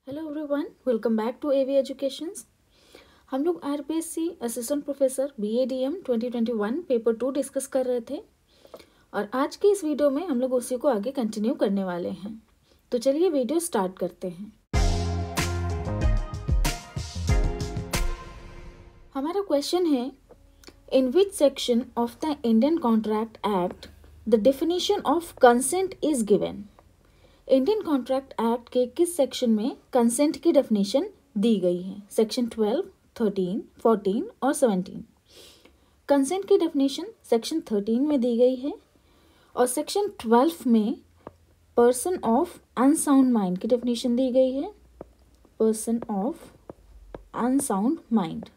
Hello everyone, welcome back to AV educations. हम लोग RPSC assistant professor BADM 2021 paper 2 discuss कर रहे थे और आज की इस वीडियो में हम लोग उसी को आगे कंटिन्यू करने वाले हैं। तो चलिए वीडियो स्टार्ट करते हैं। हमारा क्वेश्चन है, in which section of the Indian contract act the definition of consent is given. Indian contract act के किस सेक्शन में कंसेंट की डेफिनेशन दी गई है? सेक्शन 12, 13, 14 और 17। कंसेंट की डेफिनेशन सेक्शन 13 में दी गई है और सेक्शन 12 में पर्सन ऑफ अनसाउंड माइंड की डेफिनेशन दी गई है। Person of unsound mind.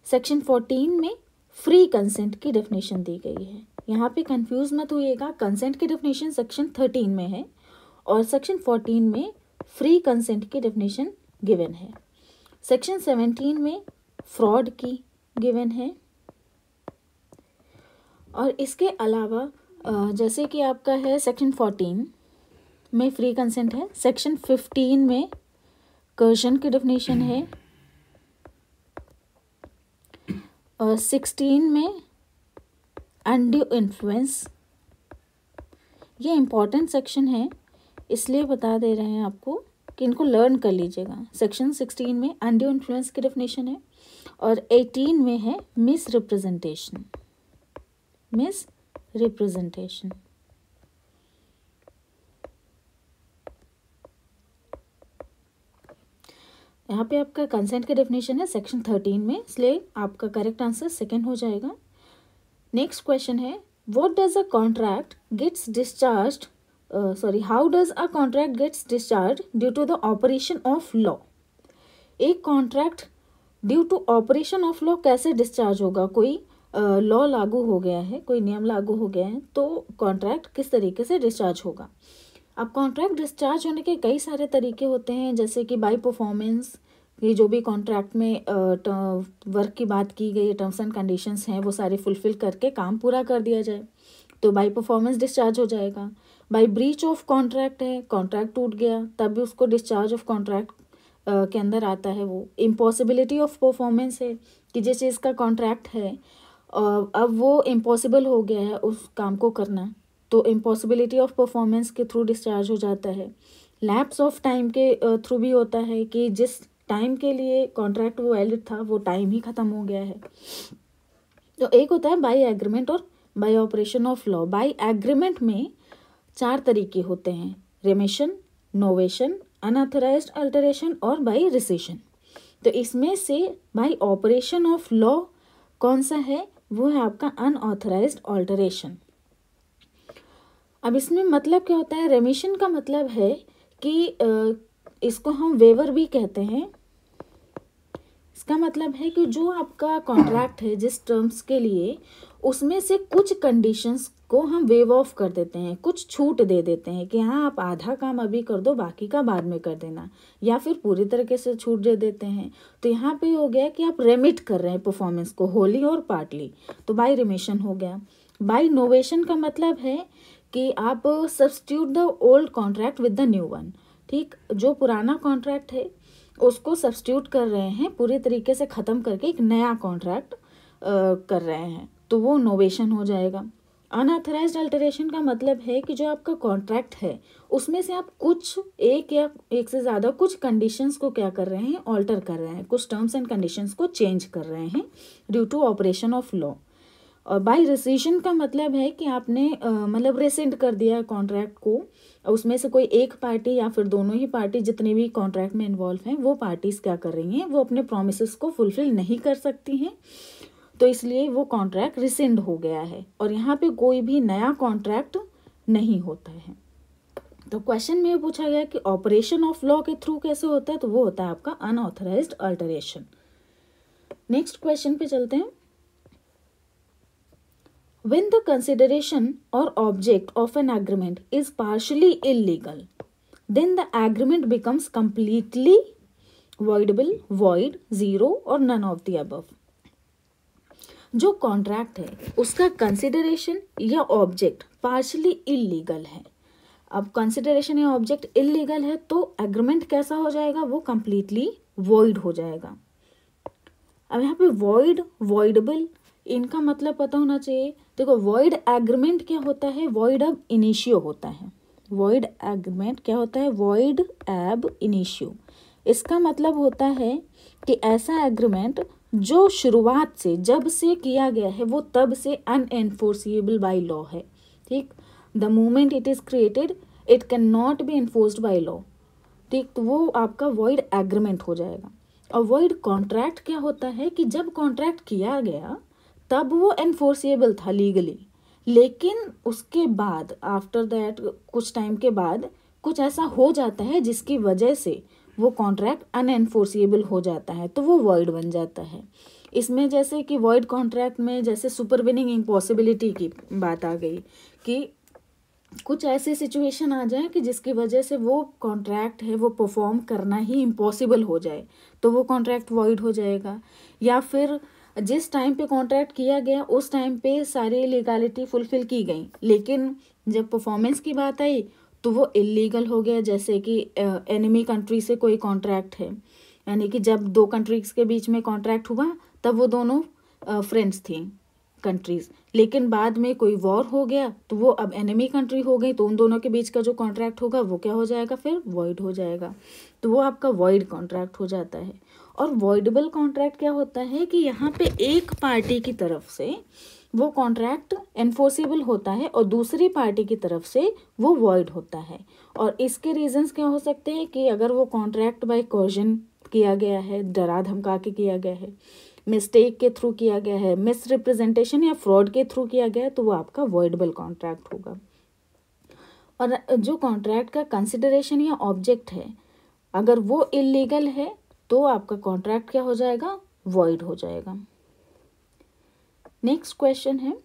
Section 14 में फ्री कंसेंट की डेफिनेशन दी गई है। यहाँ पे कंफ्यूज मत होइएगा, कंसेंट की डेफिनेशन सेक्शन 13 में है और सेक्शन 14 में फ्री कंसेंट की डेफिनेशन गिवन है। सेक्शन 17 में फ्रॉड की गिवन है और इसके अलावा जैसे कि आपका है सेक्शन 14 में फ्री कंसेंट है, सेक्शन 15 में कर्शन की डेफिनेशन है और 16 में अनड्यू इन्फ्लुएंस। ये इम्पॉर्टेंट सेक्शन है इसलिए बता दे रहे हैं आपको कि इनको लर्न कर लीजिएगा। सेक्शन 16 में अनड्यू इन्फ्लुएंस की डेफिनेशन है और 18 में है मिस रिप्रेजेंटेशन। Miss representation. यहाँ पे आपका कंसेंट की डेफिनेशन है सेक्शन 13 में, इसलिए आपका करेक्ट आंसर सेकेंड हो जाएगा। नेक्स्ट क्वेश्चन है, what does a contract gets discharged how does a contract gets discharged due to the operation of law। एक contract due to operation of law कैसे discharge होगा? कोई लॉ लागू हो गया है, कोई नियम लागू हो गया है, तो कॉन्ट्रैक्ट किस तरीके से डिस्चार्ज होगा? अब कॉन्ट्रैक्ट डिस्चार्ज होने के कई सारे तरीके होते हैं, जैसे कि बाय परफॉर्मेंस, ये जो भी कॉन्ट्रैक्ट में वर्क की बात की गई, टर्म्स एंड कंडीशंस हैं, वो सारे फुलफिल करके काम पूरा कर दिया जाए तो बाय परफॉर्मेंस डिस्चार्ज हो जाएगा। बाय ब्रीच ऑफ कॉन्ट्रैक्ट है, कॉन्ट्रैक्ट टूट गया तब भी उसको डिस्चार्ज ऑफ कॉन्ट्रैक्ट के अंदर आता है। वो इम्पॉसिबिलिटी ऑफ परफॉर्मेंस है कि जिस चीज़ का कॉन्ट्रैक्ट है अब वो इम्पॉसिबल हो गया है उस काम को करना, तो इम्पॉसिबिलिटी ऑफ परफॉर्मेंस के थ्रू डिस्चार्ज हो जाता है। लैप्स ऑफ टाइम के थ्रू भी होता है कि जिस टाइम के लिए कॉन्ट्रैक्ट वो वैलिड था वो टाइम ही ख़त्म हो गया है। तो एक होता है बाय एग्रीमेंट और bye operation of law. By agreement में 4 तरीके होते हैं, रेमिशन, नोवेशन, अनऑथराइज्ड अल्टरेशन और बाय रिसेशन। तो इसमें से बाय ऑपरेशन ऑफ लॉ कौन सा है? वो है आपका अनऑथराइज्ड अल्टरेशन। अब इसमें मतलब क्या होता है? रेमिशन का मतलब है कि इसको हम वेवर भी कहते हैं। इसका मतलब है कि जो आपका कॉन्ट्रैक्ट है जिस टर्म्स के लिए, उसमें से कुछ कंडीशंस को हम वेव ऑफ कर देते हैं, कुछ छूट दे देते हैं कि हाँ आप आधा काम अभी कर दो, बाकी का बाद में कर देना, या फिर पूरी तरीके से छूट दे देते हैं। तो यहाँ पे हो गया कि आप रेमिट कर रहे हैं परफॉर्मेंस को होली और पार्टली, तो बाय रेमिशन हो गया। बाय नोवेशन का मतलब है कि आप substitute the old contract with the new one. ठीक, जो पुराना कॉन्ट्रैक्ट है उसको सब्स्टिट्यूट कर रहे हैं, पूरी तरीके से ख़त्म करके एक नया कॉन्ट्रैक्ट कर रहे हैं, तो वो नोवेशन हो जाएगा। अनऑथराइज्ड अल्टरेशन का मतलब है कि जो आपका कॉन्ट्रैक्ट है उसमें से आप कुछ एक या एक से ज़्यादा कुछ कंडीशंस को क्या कर रहे हैं? ऑल्टर कर रहे हैं, कुछ टर्म्स एंड कंडीशंस को चेंज कर रहे हैं due to operation of law. और बाय रिसेशन का मतलब है कि आपने मतलब रेसेंड कर दिया कॉन्ट्रैक्ट को, उसमें से कोई एक पार्टी या फिर दोनों ही पार्टी जितने भी कॉन्ट्रैक्ट में इन्वॉल्व हैं वो पार्टीज क्या कर रही हैं? वो अपने प्रोमिसेस को फुलफिल नहीं कर सकती हैं, तो इसलिए वो कॉन्ट्रैक्ट रिसेंड हो गया है और यहाँ पे कोई भी नया कॉन्ट्रैक्ट नहीं होता है। तो क्वेश्चन में पूछा गया कि ऑपरेशन ऑफ लॉ के थ्रू कैसे होता है, तो वो होता है आपका अनऑथराइज्ड अल्टरेशन। नेक्स्ट क्वेश्चन पे चलते हैं। When the consideration or object of an agreement is partially illegal, then the agreement becomes completely voidable, void, zero or none of the above। जो कॉन्ट्रैक्ट है उसका कंसिडरेशन या ऑब्जेक्ट पार्शली इलीगल है, अब consideration या ऑब्जेक्ट इलीगल है तो agreement कैसा हो जाएगा, वो कंप्लीटली वॉइड हो जाएगा। अब यहाँ पे वॉइड, वॉइडेबल, इनका मतलब पता होना चाहिए। देखो वॉइड एग्रीमेंट क्या होता है, वॉइड अब इनिशियो होता है। वॉइड एग्रीमेंट क्या होता है, वॉइड एब इनिशियो। इसका मतलब होता है कि ऐसा एग्रीमेंट जो शुरुआत से, जब से किया गया है, वो तब से अनएनफोर्सिएबल बाय लॉ है। ठीक, the moment it is created it can not be enforced by law. ठीक, तो वो आपका वॉइड एग्रीमेंट हो जाएगा। और वॉइड कॉन्ट्रैक्ट क्या होता है कि जब कॉन्ट्रैक्ट किया गया तब वो एनफोर्सिएबल था लीगली, लेकिन उसके बाद आफ्टर दैट कुछ टाइम के बाद कुछ ऐसा हो जाता है जिसकी वजह से वो कॉन्ट्रैक्ट अनएनफोर्सिएबल हो जाता है, तो वो वॉइड बन जाता है। इसमें जैसे कि वॉइड कॉन्ट्रैक्ट में जैसे सुपरवीनिंग इम्पॉसिबिलिटी की बात आ गई कि कुछ ऐसी सिचुएशन आ जाए कि जिसकी वजह से वो कॉन्ट्रैक्ट है वो परफॉर्म करना ही इम्पॉसिबल हो जाए, तो वो कॉन्ट्रैक्ट वॉइड हो जाएगा। या फिर जिस टाइम पे कॉन्ट्रैक्ट किया गया उस टाइम पे सारी लीगलिटी फुलफिल की गई, लेकिन जब परफॉर्मेंस की बात आई तो वो इलीगल हो गया। जैसे कि एनिमी कंट्री से कोई कॉन्ट्रैक्ट है, यानी कि जब दो कंट्रीज के बीच में कॉन्ट्रैक्ट हुआ तब वो दोनों फ्रेंड्स थी कंट्रीज, लेकिन बाद में कोई वॉर हो गया तो वो अब एनिमी कंट्री हो गई, तो उन दोनों के बीच का जो कॉन्ट्रैक्ट होगा वो क्या हो जाएगा, फिर वॉइड हो जाएगा। तो वो आपका वॉइड कॉन्ट्रैक्ट हो जाता है। और वॉइडेबल कॉन्ट्रैक्ट क्या होता है कि यहाँ पे एक पार्टी की तरफ से वो कॉन्ट्रैक्ट एनफोर्सिबल होता है और दूसरी पार्टी की तरफ से वो वॉइड होता है। और इसके रीजंस क्या हो सकते हैं कि अगर वो कॉन्ट्रैक्ट बाय कोर्जन किया गया है, डरा धमका के किया गया है, मिस्टेक के थ्रू किया गया है, मिस रिप्रेजेंटेशन या फ्रॉड के थ्रू किया गया है, तो वो आपका वॉइडेबल कॉन्ट्रैक्ट होगा। और जो कॉन्ट्रैक्ट का कंसिडरेशन या ऑब्जेक्ट है अगर वो इलीगल है तो आपका कॉन्ट्रैक्ट क्या हो जाएगा, वॉइड हो जाएगा। नेक्स्ट क्वेश्चन है,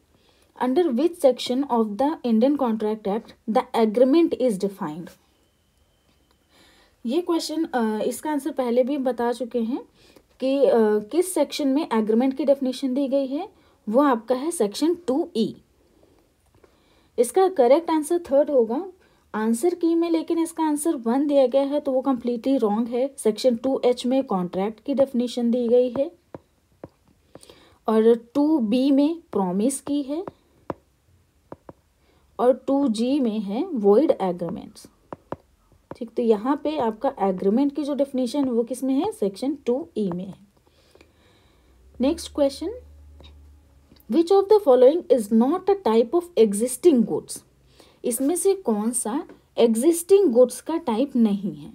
under which section of the Indian contract act the agreement is defined. ये क्वेश्चन इसका आंसर पहले भी बता चुके हैं कि किस सेक्शन में एग्रीमेंट की डेफिनेशन दी गई है, वो आपका है सेक्शन 2E। इसका करेक्ट आंसर थर्ड होगा आंसर की में, लेकिन इसका आंसर 1 दिया गया है तो वो कम्प्लीटली रॉन्ग है। सेक्शन 2H में कॉन्ट्रैक्ट की डेफिनेशन दी गई है और 2B में प्रॉमिस की है और 2G में है वॉइड एग्रीमेंट्स। ठीक, तो यहाँ पे आपका एग्रीमेंट की जो डेफिनेशन वो किस में है, सेक्शन 2E में है। Next question, which of the following is not a type of existing goods. इसमें से कौन सा एग्जिस्टिंग गुड्स का टाइप नहीं है।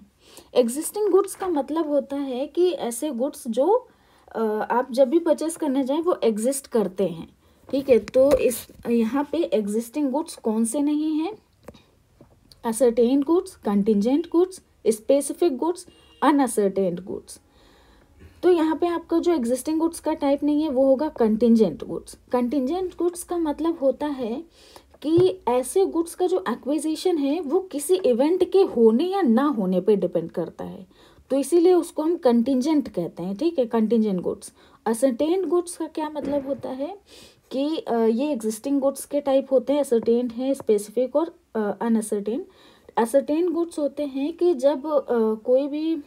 एग्जिस्टिंग गुड्स का मतलब होता है कि ऐसे गुड्स जो आप जब भी परचेस करने जाएं वो एग्जिस्ट करते हैं। ठीक है, तो इस यहाँ पे एग्जिस्टिंग गुड्स कौन से नहीं हैं, ascertained goods, contingent goods, specific goods, unascertained goods. तो यहाँ पे आपका जो एग्जिस्टिंग गुड्स का टाइप नहीं है वो होगा कंटिजेंट गुड्स। कंटिजेंट गुड्स का मतलब होता है कि ऐसे गुड्स का जो एक्विजिशन है वो किसी इवेंट के होने या ना होने पे डिपेंड करता है, तो इसीलिए उसको हम कंटिजेंट कहते हैं। ठीक है, कंटिजेंट गुड्स। असर्टेन्ड गुड्स का क्या मतलब होता है कि ये एग्जिस्टिंग गुड्स के टाइप होते हैं, असर्टेन्ड है, स्पेसिफिक और अनअसर्टेन्ड। असर्टेन्ड गुड्स होते हैं कि जब कोई भी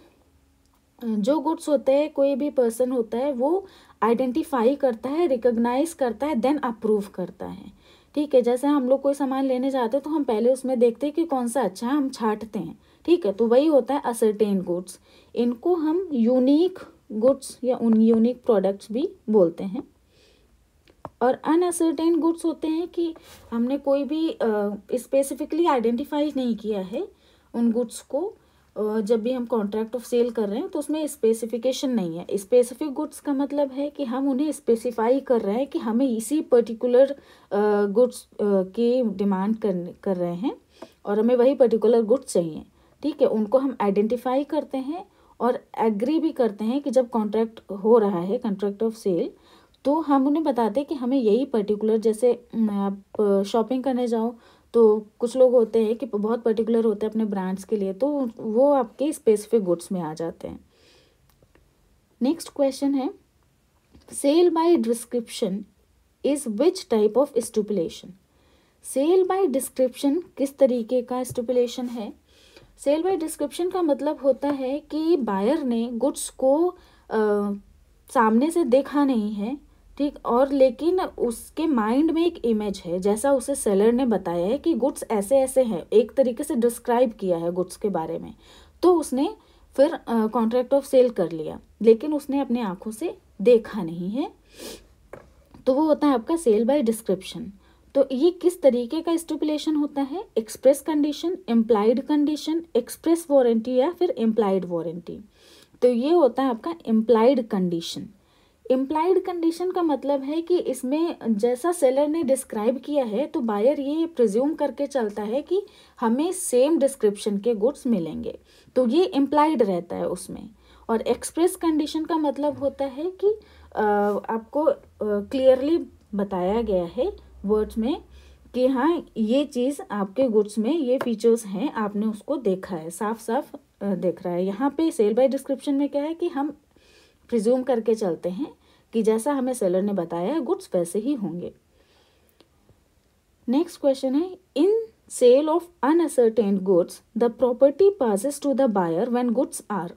जो गुड्स होते हैं, कोई भी पर्सन होता है वो आइडेंटिफाई करता है, रिकॉग्नाइज करता है, देन अप्रूव करता है। ठीक है, जैसे हम लोग कोई सामान लेने जाते हैं तो हम पहले उसमें देखते हैं कि कौन सा अच्छा है, हम छांटते हैं। ठीक है, तो वही होता है असर्टेन गुड्स। इनको हम यूनिक गुड्स या उन यूनिक प्रोडक्ट्स भी बोलते हैं। और अनअसर्टेन गुड्स होते हैं कि हमने कोई भी स्पेसिफिकली आइडेंटिफाई नहीं किया है उन गुड्स को। जब भी हम कॉन्ट्रैक्ट ऑफ सेल कर रहे हैं तो उसमें स्पेसिफिकेशन नहीं है। स्पेसिफिक गुड्स का मतलब है कि हम उन्हें स्पेसिफाई कर रहे हैं कि हमें इसी पर्टिकुलर गुड्स की डिमांड कर रहे हैं और हमें वही पर्टिकुलर गुड्स चाहिए। ठीक है, उनको हम आइडेंटिफाई करते हैं और एग्री भी करते हैं कि जब कॉन्ट्रैक्ट हो रहा है, कॉन्ट्रैक्ट ऑफ सेल, तो हम उन्हें बताते हैं कि हमें यही पर्टिकुलर, जैसे आप शॉपिंग करने जाओ तो कुछ लोग होते हैं कि बहुत पर्टिकुलर होते हैं अपने ब्रांड्स के लिए, तो वो आपके स्पेसिफिक गुड्स में आ जाते हैं। नेक्स्ट क्वेश्चन है, sale by description is which type of stipulation. Sale by description किस तरीके का स्टिपुलेशन है? सेल बाय डिस्क्रिप्शन का मतलब होता है कि बायर ने गुड्स को सामने से देखा नहीं है, ठीक, और लेकिन उसके माइंड में एक इमेज है, जैसा उसे सेलर ने बताया है कि गुड्स ऐसे ऐसे हैं, एक तरीके से डिस्क्राइब किया है गुड्स के बारे में, तो उसने फिर कॉन्ट्रैक्ट ऑफ सेल कर लिया, लेकिन उसने अपने आंखों से देखा नहीं है, तो वो होता है आपका सेल बाय डिस्क्रिप्शन। तो ये किस तरीके का स्टिपुलेशन होता है? Express condition, implied condition, express warranty या फिर इम्प्लाइड वारंटी। तो ये होता है आपका इम्प्लाइड कंडीशन। इम्प्लाइड कंडीशन का मतलब है कि इसमें जैसा सेलर ने डिस्क्राइब किया है तो बायर ये प्रिज्यूम करके चलता है कि हमें सेम डिस्क्रिप्शन के गुड्स मिलेंगे, तो ये इम्प्लाइड रहता है उसमें। और एक्सप्रेस कंडीशन का मतलब होता है कि आपको क्लियरली बताया गया है वर्ड्स में कि हाँ ये चीज़ आपके गुड्स में ये फीचर्स हैं, आपने उसको देखा है, साफ साफ देख रहा है। यहाँ पे सेल बाय डिस्क्रिप्शन में क्या है कि हम प्रिज्यूम करके चलते हैं कि जैसा हमें सेलर ने बताया है गुड्स वैसे ही होंगे। नेक्स्ट क्वेश्चन है, in sale of unascertained goods the property passes to the buyer when goods are,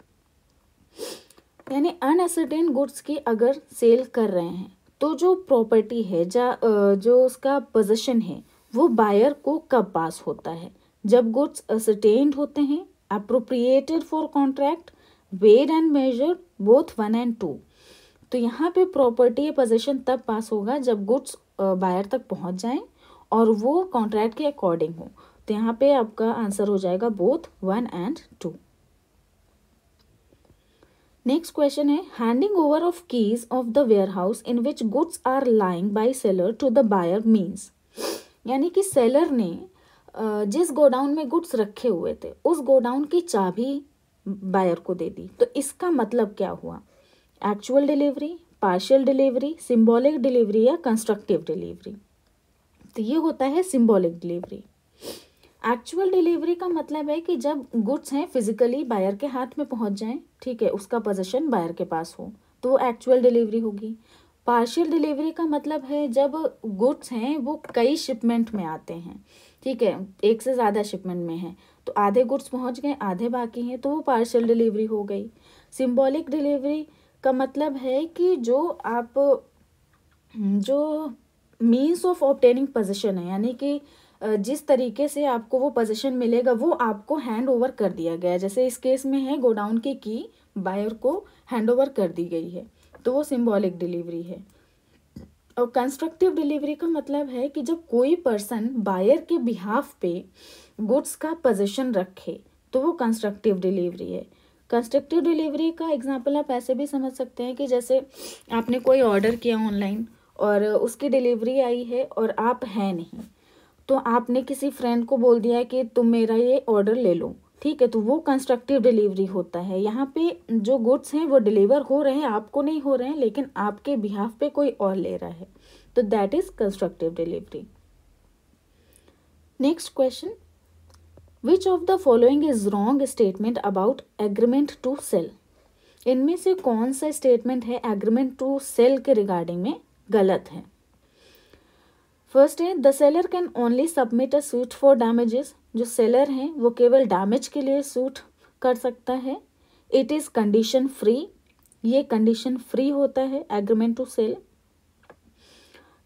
यानी अनअसर्टेन गुड्स की अगर सेल कर रहे हैं तो जो प्रॉपर्टी है जो उसका पोजीशन है वो बायर को कब पास होता है? जब गुड्स असर्टेन्ड होते हैं, appropriated for contract, weighed and measured, both 1 and 2। तो यहाँ पे प्रॉपर्टी या पोजीशन तब पास होगा जब गुड्स बायर तक पहुँच जाएं और वो कॉन्ट्रैक्ट के अकॉर्डिंग हो। तो यहाँ पे आपका आंसर हो जाएगा बोथ 1 and 2। नेक्स्ट क्वेश्चन है, handing over of keys of the warehouse in which goods are lying by seller to the buyer means, यानी कि सेलर ने जिस गोडाउन में गुड्स रखे हुए थे उस गोडाउन की चाबी बायर को दे दी। तो इसका मतलब क्या हुआ? Actual delivery, partial delivery, symbolic delivery या कंस्ट्रक्टिव डिलीवरी? तो ये होता है सिंबॉलिक डिलीवरी। एक्चुअल डिलीवरी का मतलब है कि जब गुड्स हैं फिजिकली बायर के हाथ में पहुंच जाएं, ठीक है, उसका पोजीशन बायर के पास हो, तो वो एक्चुअल डिलीवरी होगी। पार्शियल डिलीवरी का मतलब है जब गुड्स हैं वो कई शिपमेंट में आते हैं, ठीक है, एक से ज़्यादा शिपमेंट में है, तो आधे गुड्स पहुंच गए, आधे बाकी हैं, तो वो पार्शियल डिलीवरी हो गई। सिंबॉलिक डिलीवरी का मतलब है कि जो मीन्स ऑफ ऑब्टेनिंग पोजीशन है, यानी कि जिस तरीके से आपको वो पोजीशन मिलेगा वो आपको हैंड ओवर कर दिया गया है। जैसे इस केस में है गोडाउन की बायर को हैंड ओवर कर दी गई है, तो वो सिंबॉलिक डिलीवरी है। और कंस्ट्रक्टिव डिलीवरी का मतलब है कि जब कोई पर्सन बायर के बिहाफ पे गुड्स का पोजीशन रखे तो वो कंस्ट्रक्टिव डिलीवरी है। कंस्ट्रक्टिव डिलीवरी का एग्जांपल आप ऐसे भी समझ सकते हैं कि जैसे आपने कोई ऑर्डर किया ऑनलाइन और उसकी डिलीवरी आई है और आप हैं नहीं, तो आपने किसी फ्रेंड को बोल दिया कि तुम मेरा ये ऑर्डर ले लो, ठीक है, तो वो कंस्ट्रक्टिव डिलीवरी होता है। यहाँ पे जो गुड्स हैं वो डिलीवर हो रहे हैं, आपको नहीं हो रहे हैं, लेकिन आपके बिहाफ पे कोई और ले रहा है, तो that is constructive delivery. Next question, which of the following is wrong statement about agreement to sell? इनमें से कौन सा स्टेटमेंट है एग्रीमेंट टू सेल के रिगार्डिंग में गलत है? फर्स्ट है, the seller can only submit a suit for damages. जो सेलर हैं वो केवल डैमेज के लिए सूट कर सकता है। इट इज़ कंडीशन फ्री, ये कंडीशन फ्री होता है agreement to sell.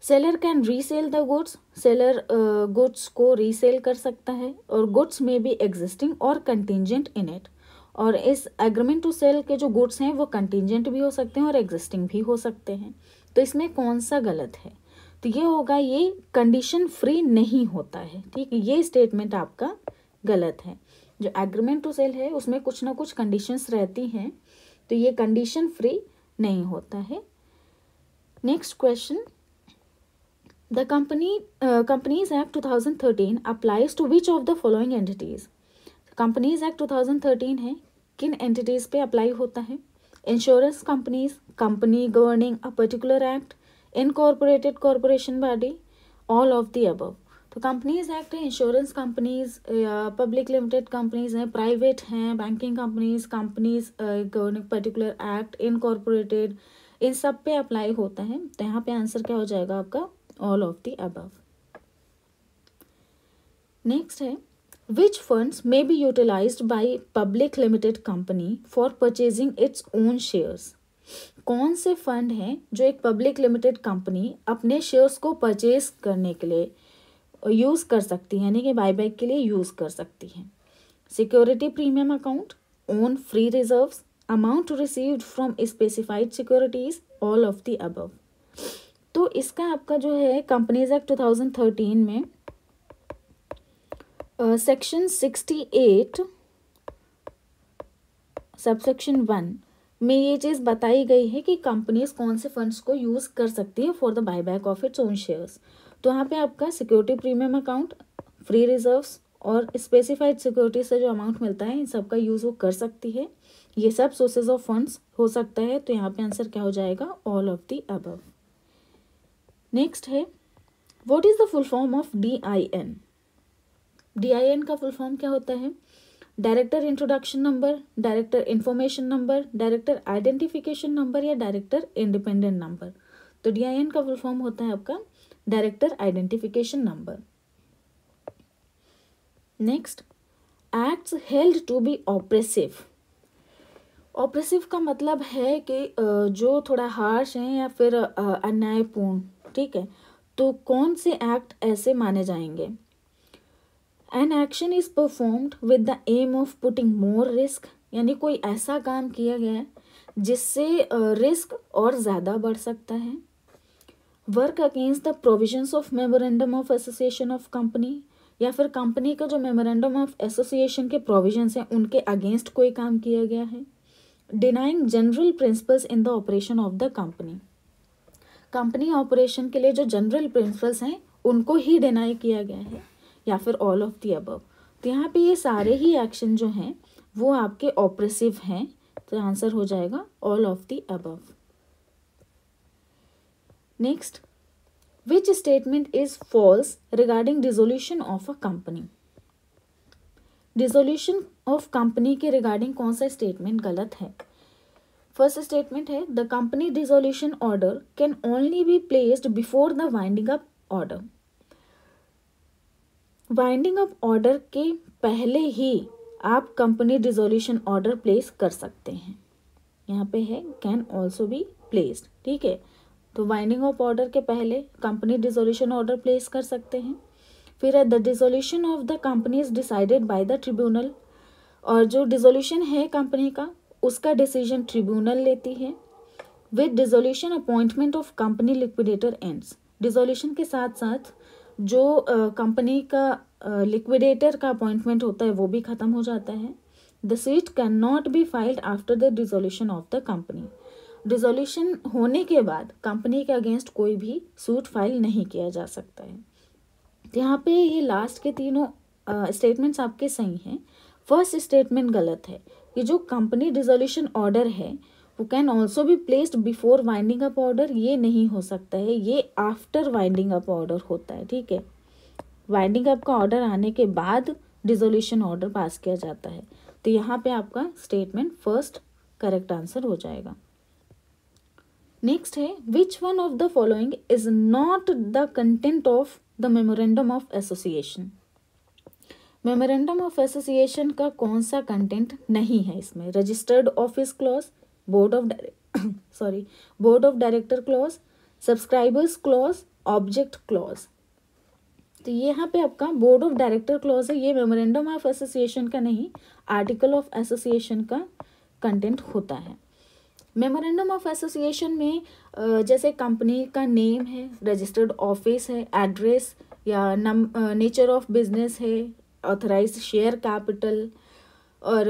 Seller can resell the goods, seller goods को रीसेल कर सकता है, और गुड्स में बी एग्जिस्टिंग और कंटिजेंट इन इट। और इस एग्रीमेंट टू सेल के जो गुड्स हैं वो कंटिजेंट भी हो सकते हैं और एग्जिस्टिंग भी हो सकते हैं। तो इसमें कौन सा गलत है? तो ये होगा, ये कंडीशन फ्री नहीं होता है, ठीक है, ये स्टेटमेंट आपका गलत है। जो एग्रीमेंट टू सेल है उसमें कुछ ना कुछ कंडीशंस रहती हैं, तो ये कंडीशन फ्री नहीं होता है। Next question, the companies act 2013 applies to which of the following entities? Companies act 2013 है, किन एंटिटीज पे अप्लाई होता है? Insurance companies, company governing a particular act, incorporated corporation body, all of the above. तो companies act है, insurance companies या public limited companies हैं, private हैं, banking companies, companies governing particular act, incorporated, इन सब पे अप्लाई होता है। तो यहाँ पे आंसर क्या हो जाएगा आपका? All of the above. Next है which funds may be utilized by public limited company for purchasing its own shares. कौन से फंड हैं जो एक पब्लिक लिमिटेड कंपनी अपने शेयर्स को परचेज करने के लिए यूज़ कर सकती है, यानी कि बायबैक के लिए यूज़ कर सकती है। Security premium account, own free reserves, amount received from specified securities, all of the above. तो इसका आपका जो है कंपनीज एक्ट 2013 में सेक्शन 68 सबसेक्शन 1 में ये चीज़ बताई गई है कि कंपनीज कौन से फंड्स को यूज़ कर सकती है for the buyback of its own shares. तो यहाँ पे आपका security premium account, free reserves और स्पेसिफाइड सिक्योरिटी से जो अमाउंट मिलता है इन सब का यूज़ वो कर सकती है। ये सब सोर्सेज ऑफ फंड्स हो सकता है। तो यहाँ पे आंसर क्या हो जाएगा, all of the above. Next है what is the full form of DIN। DIN का फुल फॉर्म क्या होता है, director introduction number, director information number, director identification number या डायरेक्टर इंडिपेंडेंट नंबर। तो DIN का फुल फॉर्म होता है आपका director identification number. Next, acts held to be operative. Operative का मतलब है कि जो थोड़ा हार्श है या फिर अन्यायपूर्ण, ठीक है। तो कौन से एक्ट ऐसे माने जाएंगे, an action is performed with the aim of putting more risk, यानी कोई ऐसा काम किया गया है जिससे रिस्क और ज़्यादा बढ़ सकता है। Work against the provisions of memorandum of association of company, या फिर कंपनी का जो मेमोरेंडम ऑफ एसोसिएशन के प्रोविजंस हैं उनके अगेंस्ट कोई काम किया गया है। Denying general principles in the operation of the company, company operation के लिए जो जनरल प्रिंसिपल्स हैं उनको ही डिनाई किया गया है, या फिर ऑल ऑफ द अबव। तो यहाँ पे ये सारे ही एक्शन जो हैं वो आपके ऑपरेसिव हैं। तो आंसर हो जाएगा all of the above. Next, which statement is false regarding dissolution of a company. Dissolution of company के रिगार्डिंग कौन सा स्टेटमेंट गलत है। फर्स्ट स्टेटमेंट है the company dissolution order can only be placed before the winding up order. Winding up order के पहले ही आप company dissolution order place कर सकते हैं। यहाँ पे है कैन ऑल्सो बी प्लेस्ड, ठीक है। तो वाइंडिंग अप ऑर्डर के पहले कंपनी डिसोल्यूशन ऑर्डर प्लेस कर सकते हैं। फिर है the dissolution of the company is decided by the tribunal, और जो डिसोल्यूशन है कंपनी का उसका डिसीजन ट्रिब्यूनल लेती है। With dissolution appointment of company liquidator ends, dissolution के साथ साथ जो कंपनी का लिक्विडेटर का अपॉइंटमेंट होता है वो भी खत्म हो जाता है। The suit can not be filed after the dissolution of the company, dissolution होने के बाद कंपनी के अगेंस्ट कोई भी सूट फाइल नहीं किया जा सकता है। तो यहाँ पे ये लास्ट के तीनों स्टेटमेंट्स आपके सही हैं। फर्स्ट स्टेटमेंट गलत है कि जो कंपनी डिसोल्यूशन ऑर्डर है वो can also be placed before winding up order, ये नहीं हो सकता है, ये आफ्टर वाइंडिंग अप ऑर्डर होता है, ठीक है। वाइंडिंग अप का ऑर्डर आने के बाद डिसोल्यूशन ऑर्डर पास किया जाता है। तो यहाँ पे आपका स्टेटमेंट फर्स्ट करेक्ट आंसर हो जाएगा। नेक्स्ट है which one of the following is not the content of the memorandum of association. Memorandum of association का कौन सा कंटेंट नहीं है इसमें, registered office clause, board of director clause, subscribers clause, object clause. तो ये यहाँ पे आपका बोर्ड ऑफ डायरेक्टर क्लॉज है, ये मेमोरेंडम ऑफ एसोसिएशन का नहीं, आर्टिकल ऑफ एसोसिएशन का कंटेंट होता है। मेमोरेंडम ऑफ एसोसिएशन में जैसे कंपनी का नेम है, रजिस्टर्ड ऑफिस है, एड्रेस या नेचर ऑफ बिजनेस है, ऑथराइज्ड शेयर कैपिटल और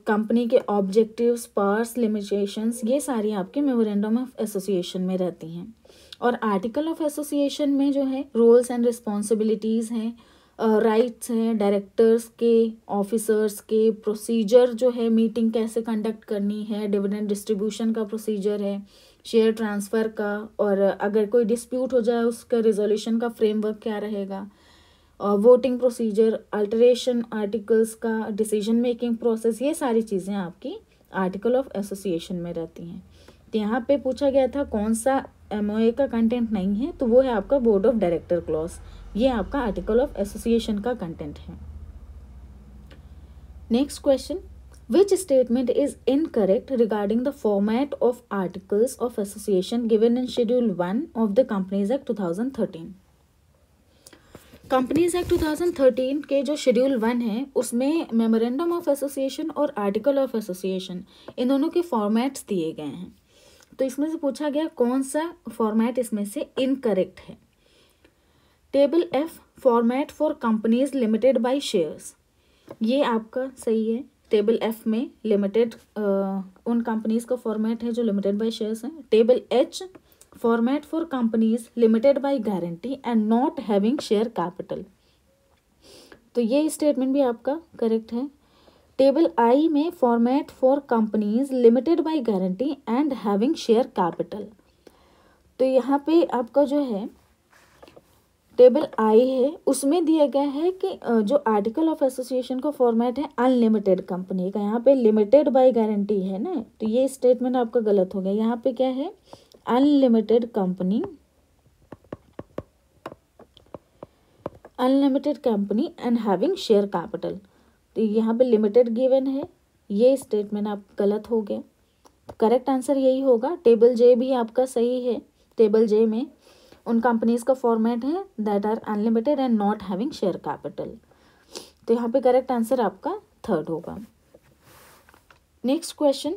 कंपनी के ऑब्जेक्टिव्स, पावर्स, लिमिटेशंस, ये सारी आपके मेमोरेंडम ऑफ एसोसिएशन में रहती हैं। और आर्टिकल ऑफ एसोसिएशन में जो है रोल्स एंड रिस्पॉन्सिबिलिटीज़ हैं, राइट्स हैं डायरेक्टर्स के, ऑफिसर्स के, प्रोसीजर जो है मीटिंग कैसे कंडक्ट करनी है, डिविडेंड डिस्ट्रीब्यूशन का प्रोसीजर है, शेयर ट्रांसफ़र का, और अगर कोई डिस्प्यूट हो जाए उसका रिजोल्यूशन का फ्रेमवर्क क्या रहेगा, वोटिंग प्रोसीजर, अल्टरेशन आर्टिकल्स का, डिसीजन मेकिंग प्रोसेस, ये सारी चीज़ें आपकी आर्टिकल ऑफ एसोसिएशन में रहती हैं। तो यहाँ पे पूछा गया था कौन सा MOA का कंटेंट नहीं है, तो वो है आपका बोर्ड ऑफ डायरेक्टर क्लॉज। ये आपका आर्टिकल ऑफ एसोसिएशन का कंटेंट है। Next question, which statement is incorrect regarding the format of articles of association given in schedule 1 of the companies act 2013। Companies act 2013 के जो शेड्यूल 1 है उसमें memorandum of association और article of association in दोनों के formats दिए गए हैं। तो इसमें से पूछा गया कौन सा फॉर्मेट इसमें से इनकरेक्ट है। Table F format for companies limited by shares, ये आपका सही है। टेबल एफ में लिमिटेड उन कंपनीज का फॉर्मेट है जो लिमिटेड बाय शेयर्स हैं। Table H format for companies limited by guarantee and not having share capital, तो ये स्टेटमेंट भी आपका करेक्ट है। टेबल आई में format for companies limited by guarantee and having share capital, तो यहाँ पे आपका जो है टेबल आई है उसमें दिया गया है कि जो आर्टिकल ऑफ एसोसिएशन का फॉर्मेट है अनलिमिटेड कंपनी का, यहाँ पे लिमिटेड बाय गारंटी है ना, तो ये स्टेटमेंट आपका गलत हो गया। यहाँ पे क्या है, unlimited company, unlimited company and having share capital, तो यहाँ पे लिमिटेड गिवन है, ये स्टेटमेंट आप गलत हो गया। करेक्ट आंसर यही होगा। टेबल जे भी आपका सही है। टेबल जे में उन कंपनीज का फॉर्मेट है that are unlimited and not having share capital, तो यहाँ पे करेक्ट आंसर आपका थर्ड होगा। Next question,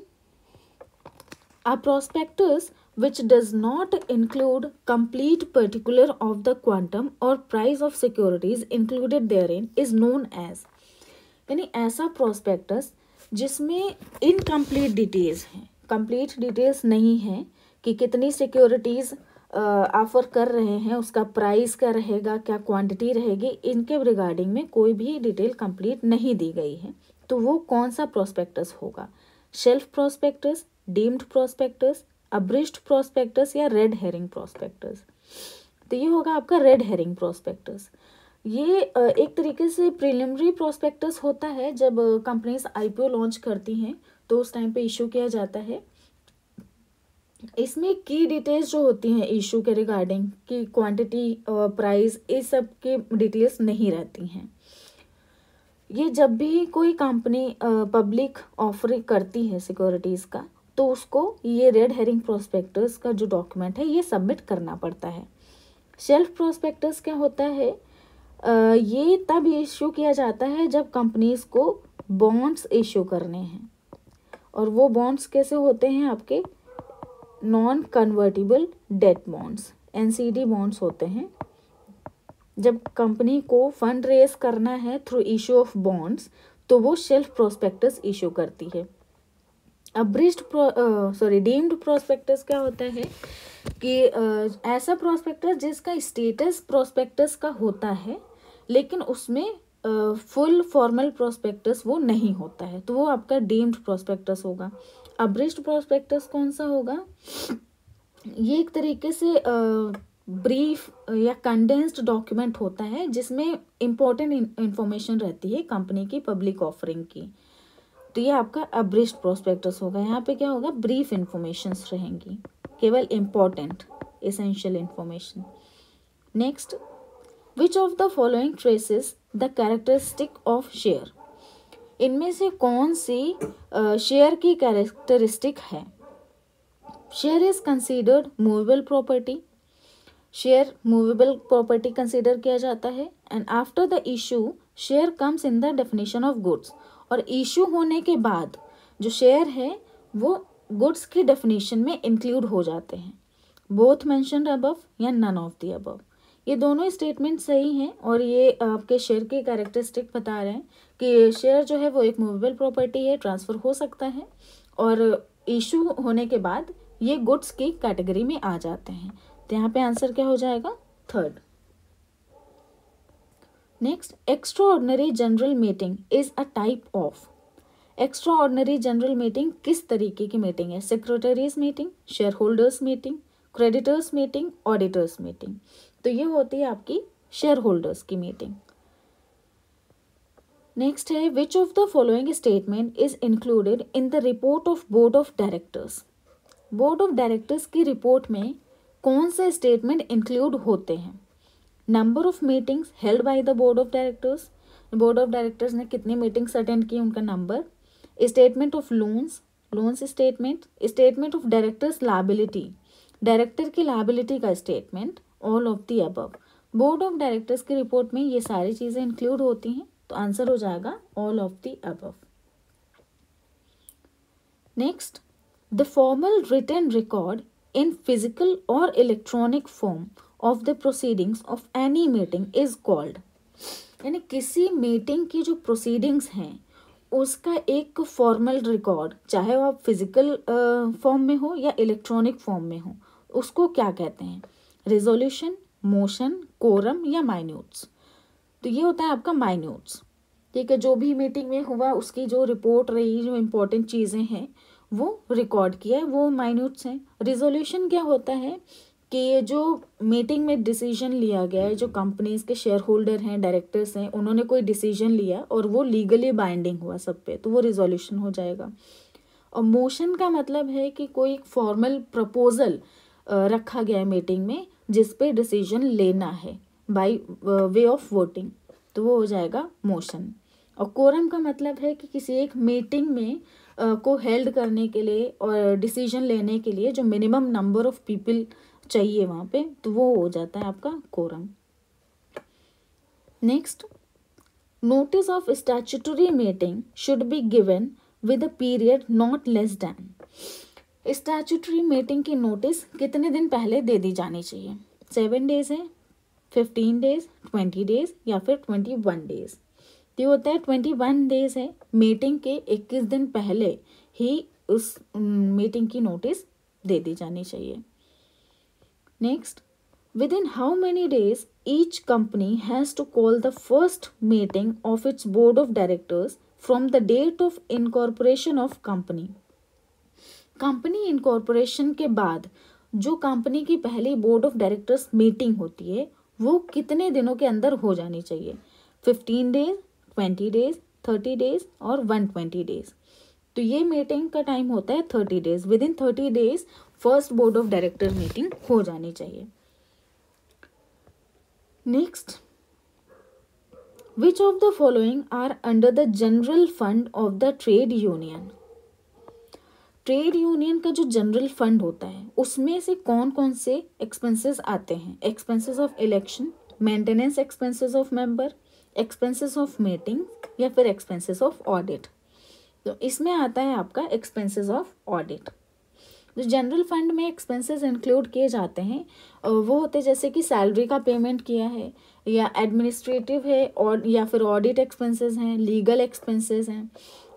a prospectus which does not include complete particular of the quantum or price of securities included therein is known as, यानी ऐसा prospectus जिसमें incomplete details हैं, complete details नहीं है कि कितनी सिक्योरिटीज़ ऑफर कर रहे हैं, उसका प्राइस क्या रहेगा, क्या क्वांटिटी रहेगी, इनके रिगार्डिंग में कोई भी डिटेल कंप्लीट नहीं दी गई है, तो वो कौन सा प्रोस्पेक्टस होगा। Shelf prospectus, deemed prospectus, abridged prospectus या रेड हेरिंग प्रोस्पेक्टस, तो ये होगा आपका रेड हेरिंग प्रोस्पेक्टस। ये एक तरीके से प्रिलिमिनरी प्रोस्पेक्टस होता है, जब कंपनीज आईपीओ लॉन्च करती हैं तो उस टाइम पे इशू किया जाता है। इसमें की डिटेल्स जो होती हैं इशू के रिगार्डिंग कि क्वांटिटी, प्राइस, इस सब के डिटेल्स नहीं रहती हैं। ये जब भी कोई कंपनी पब्लिक ऑफर करती है सिक्योरिटीज़ का, तो उसको ये रेड हेरिंग प्रोस्पेक्टस का जो डॉक्यूमेंट है ये सबमिट करना पड़ता है। शेल्फ प्रोस्पेक्टस क्या होता है, ये तब इशू किया जाता है जब कंपनीज को बॉन्ड्स इशू करने हैं, और वो बॉन्ड्स कैसे होते हैं आपके non convertible debt bonds, NCD bonds होते हैं। जब कंपनी को फंड रेज करना है थ्रू इशू ऑफ बॉन्ड्स, तो वो शेल्फ प्रोस्पेक्टस इशू करती है। अब्रिज्ड डीम्ड प्रोस्पेक्टस क्या होता है कि ऐसा प्रोस्पेक्टस जिसका स्टेटस प्रोस्पेक्टस का होता है लेकिन उसमें फुल फॉर्मल प्रोस्पेक्टस वो नहीं होता है, तो वो आपका डीम्ड प्रोस्पेक्टस होगा। अब्रिज्ड प्रोस्पेक्टस कौन सा होगा, ये एक तरीके से ब्रीफ या कंडेंस्ड डॉक्यूमेंट होता है जिसमें इम्पोर्टेंट इंफॉर्मेशन रहती है कंपनी की पब्लिक ऑफरिंग की, तो ये आपका अब्रिज्ड प्रोस्पेक्टस होगा। यहाँ पे क्या होगा, ब्रीफ इंफॉर्मेशंस रहेंगी, केवल important essential information. Next, which of the following traces the characteristic of share, इनमें से कौन सी शेयर की कैरेक्टरिस्टिक है। Share is considered movable property, share movable property consider किया जाता है। And after the issue share comes in the definition of goods, और issue होने के बाद जो शेयर है वो गुड्स की डेफिनेशन में इंक्लूड हो जाते हैं। बोथ मेंशन्ड अबव या नन ऑफ द अबव, ये दोनों स्टेटमेंट सही हैं, और ये आपके शेयर के कैरेक्टरिस्टिक बता रहे हैं कि शेयर जो है वो एक मूवेबल प्रॉपर्टी है, ट्रांसफ़र हो सकता है, और इशू होने के बाद ये गुड्स की कैटेगरी में आ जाते हैं। तो यहाँ पे आंसर क्या हो जाएगा, third. Next, extra ordinary general meeting is a type of, extra ordinary general meeting किस तरीके की मीटिंग है। Secretaries meeting, share holders meeting, creditors meeting, auditors meeting, तो ये होती है आपकी शेयर होल्डर्स की मीटिंग। नेक्स्ट है, which of the following statement is included in the report of board of directors, board of directors की report में कौन से स्टेटमेंट इंक्लूड होते हैं। Number of meetings held by the board of directors, board of directors ने कितनी meetings attend की, उनका number. Statement of loans, loans statement, statement of directors liability, director की लायबिलिटी का statement, all of the above. Board of directors की report में ये सारी चीज़ें इंक्लूड होती हैं, तो आंसर हो जाएगा all of the above. Next, the formal written record in physical और electronic form of the proceedings of any meeting is called, यानी किसी मीटिंग की जो प्रोसीडिंग्स हैं उसका एक फॉर्मल रिकॉर्ड, चाहे वो आप फिजिकल फॉर्म में हो या इलेक्ट्रॉनिक फॉर्म में हो, उसको क्या कहते हैं? रिजोल्यूशन, मोशन, कोरम या माइन्यूट्स। तो ये होता है आपका माइन्यूट्स, ठीक है। जो भी मीटिंग में हुआ उसकी जो रिपोर्ट रही, जो इम्पोर्टेंट चीज़ें हैं वो रिकॉर्ड किया है, वो माइन्यूट्स हैं। रिजोल्यूशन क्या होता है कि ये जो मीटिंग में डिसीजन लिया गया है, जो कंपनीज के शेयर होल्डर हैं, डायरेक्टर्स हैं, उन्होंने कोई डिसीजन लिया और वो लीगली बाइंडिंग हुआ सब पे, तो वो रिजोल्यूशन हो जाएगा। और मोशन का मतलब है कि कोई फॉर्मल प्रपोजल रखा गया है मीटिंग में जिस पे डिसीजन लेना है बाय वे ऑफ वोटिंग, तो वो हो जाएगा मोशन। और कोरम का मतलब है कि किसी एक मीटिंग में को हेल्ड करने के लिए और डिसीजन लेने के लिए जो मिनिमम नंबर ऑफ पीपल चाहिए वहाँ पे, तो वो हो जाता है आपका quorum. Next, notice of statutory meeting should be given with a period not less than. Statutory meeting की नोटिस कितने दिन पहले दे दी जानी चाहिए? 7 डेज है, 15 डेज, 20 डेज या फिर 21 डेज। तो होता है 21 डेज है, मीटिंग के 21 दिन पहले ही उस मीटिंग की नोटिस दे दी जानी चाहिए। Next, within how many days each company has to call the first meeting of its board of directors from the date of incorporation of company। Company incorporation के बाद जो कंपनी की पहली बोर्ड ऑफ डायरेक्टर्स मीटिंग होती है वो कितने दिनों के अंदर हो जानी चाहिए? 15 डेज, 20 डेज, 30 डेज और 120 डेज। तो ये मीटिंग का टाइम होता है 30 days. Within 30 days first board of director meeting हो जानी चाहिए। Next, which of the following are under the general fund of the trade union. Trade union का जो जनरल फंड होता है उसमें से कौन कौन से एक्सपेंसेस आते हैं? Expenses of election, maintenance expenses of member, expenses of meeting या फिर एक्सपेंसेस ऑफ ऑडिट। तो इसमें आता है आपका एक्सपेंसेस ऑफ ऑडिट। जो जनरल फंड में एक्सपेंसेस इंक्लूड किए जाते हैं वो होते जैसे कि सैलरी का पेमेंट किया है या एडमिनिस्ट्रेटिव है और या फिर ऑडिट एक्सपेंसेस हैं, लीगल एक्सपेंसेस हैं,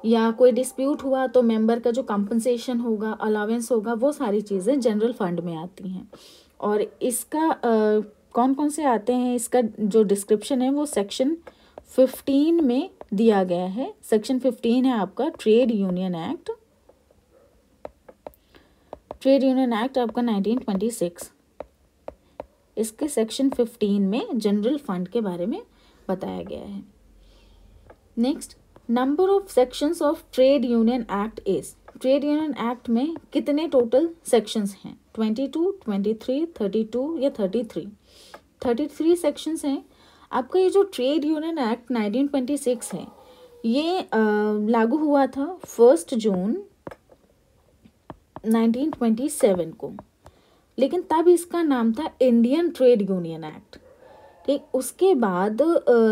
या कोई डिस्प्यूट हुआ तो मेंबर का जो कंपनसेशन होगा, अलावेंस होगा, वो सारी चीज़ें जनरल फंड में आती हैं। और इसका कौन कौन से आते हैं, इसका जो डिस्क्रिप्शन है वो सेक्शन 15 में दिया गया है। सेक्शन 15 है आपका trade union act, trade union act आपका 1926। इसके सेक्शन 15 में जनरल फंड के बारे में बताया गया है। Next, number of sections of trade union act is. Trade union act में कितने टोटल सेक्शंस हैं? 22, 23, 32 या 33? 33 सेक्शंस हैं। आपका ये जो ट्रेड यूनियन एक्ट 1926 है ये लागू हुआ था 1 जून 1927 को, लेकिन तब इसका नाम था इंडियन ट्रेड यूनियन एक्ट। ठीक, उसके बाद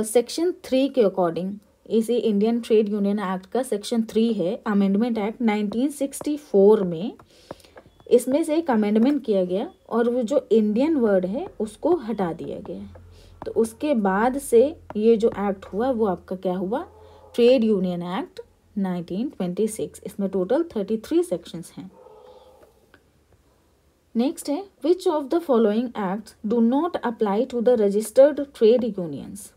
सेक्शन 3 के अकॉर्डिंग, इसी इंडियन ट्रेड यूनियन एक्ट का सेक्शन 3 है अमेंडमेंट एक्ट 1964 में, इसमें से एक अमेंडमेंट किया गया और वो जो इंडियन वर्ड है उसको हटा दिया गया। तो उसके बाद से ये जो एक्ट हुआ वो आपका क्या हुआ? Trade union act 1926। इसमें टोटल 33 सेक्शंस हैं। नेक्स्ट है, which of the following acts do not apply to the registered trade unions.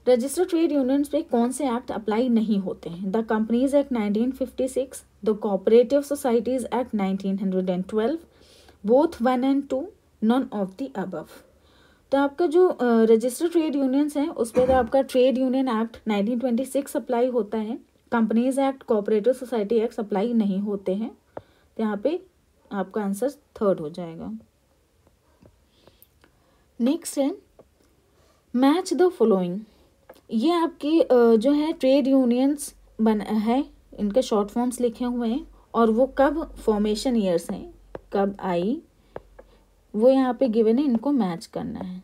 Registered trade unions पे कौन से एक्ट अप्लाई नहीं होते हैं? The companies act 1956, the cooperative societies act 1912, both 1 and 2, none of the above. तो आपका जो registered trade unions हैं उस पर तो आपका ट्रेड यूनियन एक्ट 1926 अप्लाई होता है। Companies act, cooperative society act apply नहीं होते हैं। तो यहाँ पे आपका आंसर 3rd हो जाएगा। नेक्स्ट है, मैच द फॉलोइंग, ये आपकी जो है ट्रेड यूनियंस बन है, इनके शॉर्ट फॉर्म्स लिखे हुए हैं और वो कब फॉर्मेशन ईयर्स हैं, कब आई, वो यहाँ पे गिवन है, इनको मैच करना है।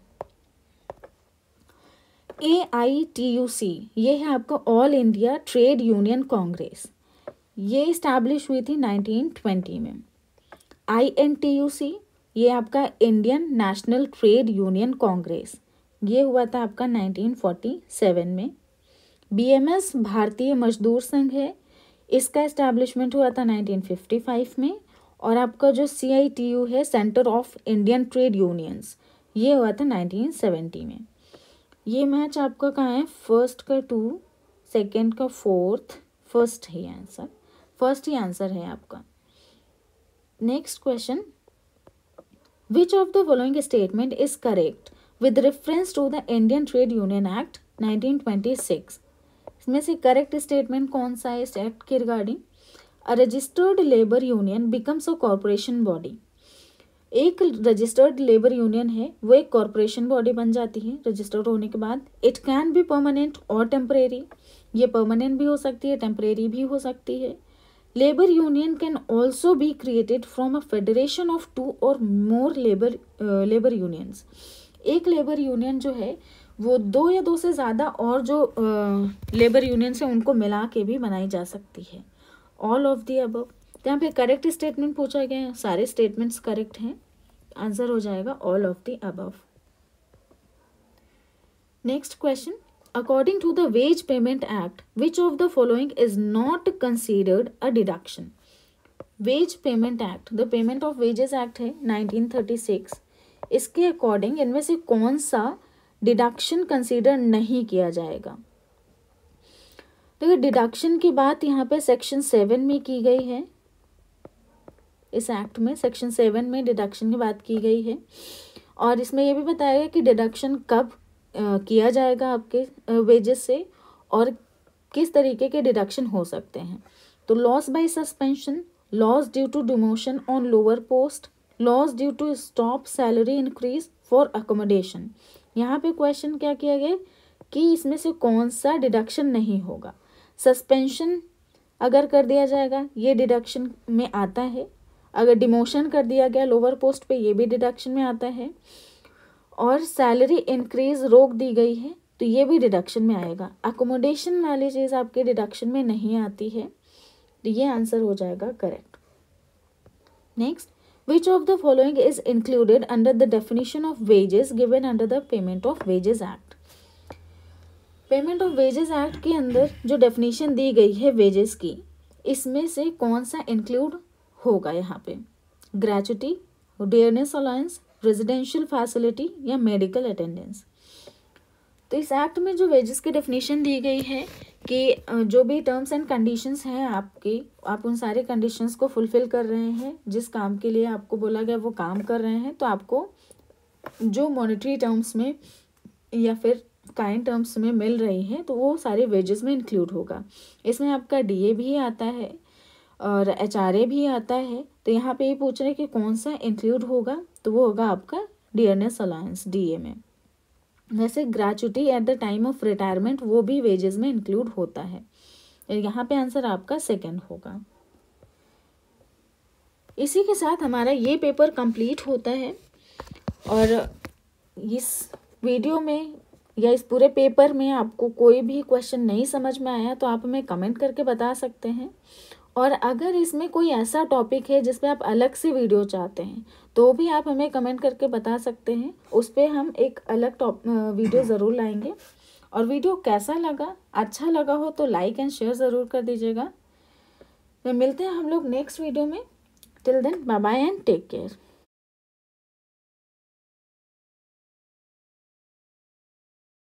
AITUC ये है आपका all India trade union Congress, ये इस्टेब्लिश हुई थी 1920 में। INTUC ये आपका Indian national trade union Congress, ये हुआ था आपका 1947 में। BMS भारतीय मजदूर संघ है, इसका इस्टेब्लिशमेंट हुआ था 1955 में। और आपका जो CITU है, centre of Indian trade unions, ये हुआ था 1970 में। ये मैच आपका कहाँ है, फर्स्ट का 2, सेकंड का 4, फर्स्ट ही आंसर, फर्स्ट ही आंसर है आपका। Next question, which of the following statement is correct with reference to the Indian trade union act 1926? इसमें से करेक्ट स्टेटमेंट कौन सा है इस एक्ट के regarding? A registered labour union becomes a corporation body, एक रजिस्टर्ड लेबर यूनियन है वो एक कॉर्पोरेशन बॉडी बन जाती है रजिस्टर्ड होने के बाद। इट कैन बी परमानेंट और टेम्परेरी, ये परमानेंट भी हो सकती है, टेम्परेरी भी हो सकती है। Labour union can also be created from a federation of 2 और मोर लेबर यूनियंस, एक लेबर यूनियन जो है वो 2 या 2 से ज़्यादा और जो लेबर यूनियंस है उनको मिला के भी बनाई जा सकती है। ऑल ऑफ दी अबव, यहाँ पे करेक्ट स्टेटमेंट पूछा गया है, सारे स्टेटमेंट्स करेक्ट हैं, आंसर हो जाएगा all of the above. Next question, according to the wage payment act which of the following is not considered a deduction? Wage payment act, the payment of wages act है 1936, इसके according इनमें से कौन सा deduction consider नहीं किया जाएगा? देखिए डिडक्शन की बात यहाँ पे सेक्शन 7 में की गई है, इस एक्ट में सेक्शन 7 में डिडक्शन की बात की गई है और इसमें यह भी बताया गया कि डिडक्शन कब किया जाएगा आपके वेजेस से और किस तरीके के डिडक्शन हो सकते हैं। तो loss by suspension, loss due to demotion on lower post, loss due to stop salary increase for accommodation. यहाँ पे क्वेश्चन क्या किया गया कि इसमें से कौन सा डिडक्शन नहीं होगा। सस्पेंशन अगर कर दिया जाएगा ये डिडक्शन में आता है, अगर डिमोशन कर दिया गया लोअर पोस्ट पे ये भी डिडक्शन में आता है, और सैलरी इंक्रीज रोक दी गई है तो ये भी डिडक्शन में आएगा। अकोमोडेशन वाली चीज़ आपके डिडक्शन में नहीं आती है, तो ये आंसर हो जाएगा correct. Next, which of the following is included under the definition of wages given under the payment of wages act? Payment of wages act के अंदर जो डेफिनेशन दी गई है वेजेस की, इसमें से कौन सा इंक्लूड होगा यहाँ पे? Gratuity, dearness allowance, residential facility या मेडिकल अटेंडेंस? तो इस एक्ट में जो वेजेस की डेफिनेशन दी गई है कि जो भी टर्म्स एंड कंडीशंस हैं आपकी, आप उन सारे कंडीशंस को फुलफिल कर रहे हैं, जिस काम के लिए आपको बोला गया वो काम कर रहे हैं, तो आपको जो मॉनेटरी टर्म्स में या फिर काइंड टर्म्स में मिल रही है तो वो सारे वेजेस में इंक्लूड होगा। इसमें आपका DA भी आता है और HRA भी आता है, तो यहाँ पे ये पूछ रहे हैं कि कौन सा इंक्लूड होगा, तो वो होगा आपका डियरनेस अलाउंस DA में। वैसे gratuity at the time of retirement वो भी वेजेस में इंक्लूड होता है, यहाँ पे आंसर आपका सेकंड होगा। इसी के साथ हमारा ये पेपर कंप्लीट होता है और इस वीडियो में या इस पूरे पेपर में आपको कोई भी क्वेश्चन नहीं समझ में आया तो आप हमें कमेंट करके बता सकते हैं, और अगर इसमें कोई ऐसा टॉपिक है जिस पे आप अलग से वीडियो चाहते हैं तो भी आप हमें कमेंट करके बता सकते हैं, उस पर हम एक अलग वीडियो ज़रूर लाएंगे। और वीडियो कैसा लगा, अच्छा लगा हो तो लाइक एंड शेयर ज़रूर कर दीजिएगा। तो मिलते हैं हम लोग नेक्स्ट वीडियो में। Till then bye bye and take care.